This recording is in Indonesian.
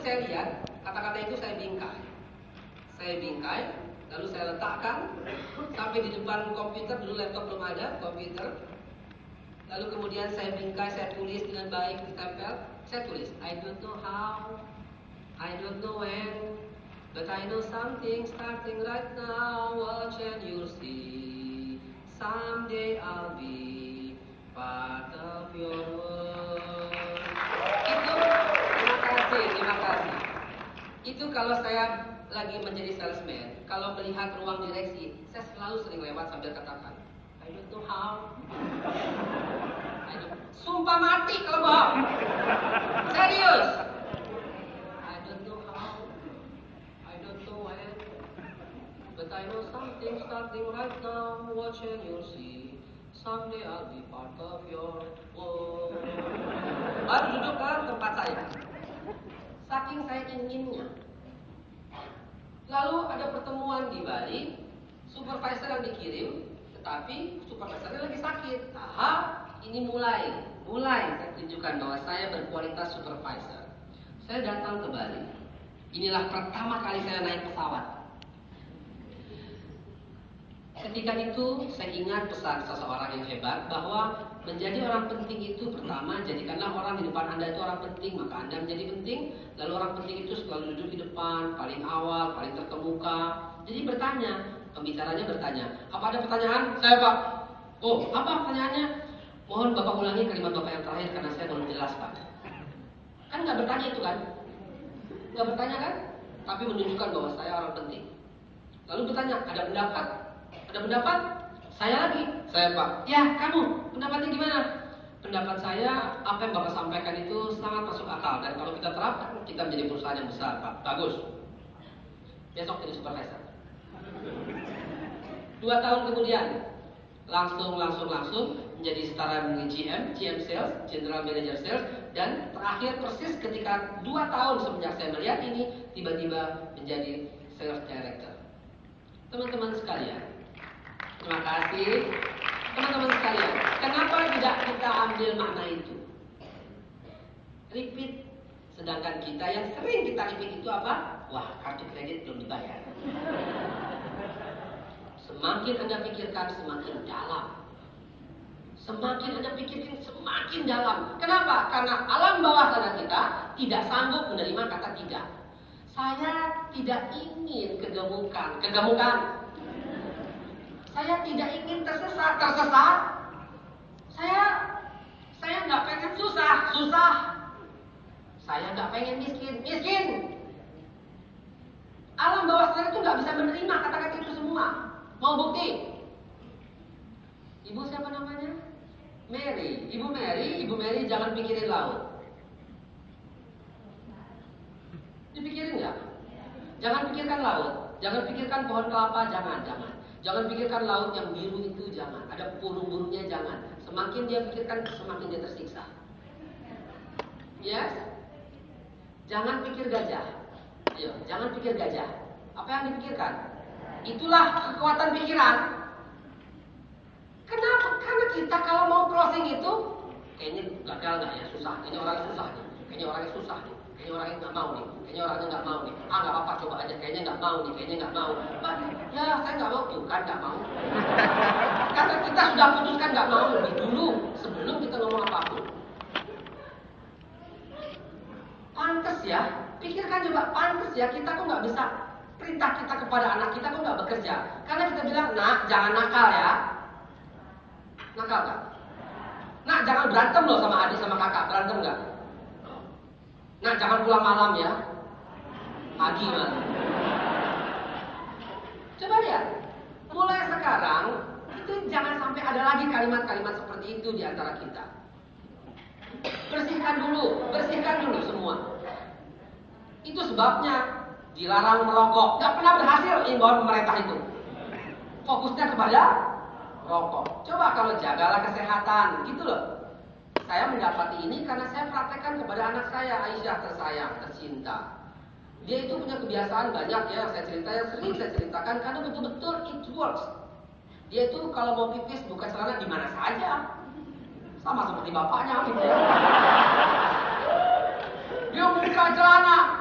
saya lihat, kata-kata itu saya bingkai. Saya bingkai, lalu saya letakkan sampai di depan komputer. Dulu laptop belum ada, komputer. Lalu kemudian saya bingkai, saya tulis dengan baik, ditempel. Saya tulis, I don't know how, I don't know when, but I know something starting right now. Watch and you'll see, someday I'll be part of your world. Itu, terima kasih. Itu kalau saya lagi menjadi salesman, kalau melihat ruang direksi, saya selalu sering lewat sambil katakan, I don't know how. Sumpah mati kalau bohong. Serius. I don't know how, I don't know when, but I know something starting right now. Watch and you'll see, someday I'll be part of your world. Baru duduk ke tempat saya. Saking saya inginnya. Lalu ada pertemuan di Bali, supervisor yang dikirim, tetapi supervisornya lagi sakit. Aha, ini mulai saya tunjukkan bahwa saya berkualitas supervisor. Saya datang ke Bali. Inilah pertama kali saya naik pesawat. Ketika itu saya ingat pesan seseorang yang hebat bahwa menjadi orang penting itu pertama, jadikanlah orang di depan Anda itu orang penting, maka Anda menjadi penting. Lalu orang penting itu selalu duduk di depan, paling awal, paling terkemuka. Jadi bertanya, pembicaranya bertanya, apa ada pertanyaan? Saya Pak. Oh, apa pertanyaannya? Mohon Bapak ulangi kalimat Bapak yang terakhir karena saya belum jelas Pak. Kan nggak bertanya itu kan? Nggak bertanya kan? Tapi menunjukkan bahwa saya orang penting. Lalu bertanya, ada pendapat? Ada pendapat? Saya lagi. Saya Pak. Ya, kamu. Pendapatnya gimana? Pendapat saya, apa yang Bapak sampaikan itu sangat masuk akal. Dan kalau kita terapkan, kita menjadi perusahaan yang besar Pak. Bagus. Besok jadi supervisor. 2 tahun kemudian, langsung menjadi setara dengan GM Sales, General Manager Sales. Dan terakhir persis ketika 2 tahun semenjak saya melihat ini, tiba-tiba menjadi Sales Director. Teman-teman sekalian, terima kasih. Teman-teman sekalian, kenapa tidak kita ambil makna itu? Repeat. Sedangkan kita yang sering kita repeat itu apa? Wah, kartu kredit belum dibayar. Semakin Anda pikirkan, semakin dalam. Semakin Anda pikirkan, semakin dalam. Kenapa? Karena alam bawah sadar kita tidak sanggup menerima kata tidak. Saya tidak ingin kegemukan. Saya tidak ingin tersesat. Saya nggak pengen susah. Saya nggak pengen miskin. Alam bawah sadar itu nggak bisa menerima kata-kata itu semua. Mau bukti? Ibu siapa namanya? Mary. Ibu Mary jangan pikirin laut. Dipikirin nggak? Jangan pikirkan laut. Jangan pikirkan pohon kelapa. Jangan. Jangan pikirkan laut yang biru itu. Jangan. Ada burung-burungnya. Jangan. Semakin dia pikirkan, semakin dia tersiksa. Yes? Jangan pikir gajah. Ayo, jangan pikir gajah. Apa yang dipikirkan? Itulah kekuatan pikiran. Kenapa? Karena kita kalau mau closing itu kayaknya gagal nggak ya? Susah. Kayaknya orangnya susah nih. Kayaknya orangnya nggak mau nih. Kayaknya orangnya nggak mau nih. Nggak apa-apa, coba aja. Kayaknya nggak mau nih. Pak, ya saya nggak mau tuh kan nggak mau. Karena kita sudah putuskan nggak mau lebih dulu sebelum kita ngomong apapun. Pantes ya. Pikirkan coba, pantes ya kita kok nggak bisa perintah kita kepada anak kita kok nggak bekerja. Karena kita bilang, nak jangan nakal ya. Nakal nggak? Nak jangan berantem loh sama adik sama kakak. Berantem nggak? Nak jangan pulang malam ya. Pagi malam. Coba lihat. Mulai sekarang itu jangan sampai ada lagi kalimat-kalimat seperti itu di antara kita. Bersihkan dulu semua. Itu sebabnya dilarang merokok. Gak pernah berhasil imbauan pemerintah itu. Fokusnya kepada rokok. Coba kalau jagalah kesehatan, gitu loh. Saya mendapati ini karena saya praktekkan kepada anak saya, Aisyah tersayang, tercinta. Dia itu punya kebiasaan banyak ya, yang sering saya ceritakan karena betul-betul it works. Dia itu kalau mau pipis buka celana di mana saja. Sama seperti bapaknya gitu ya. Dia buka celana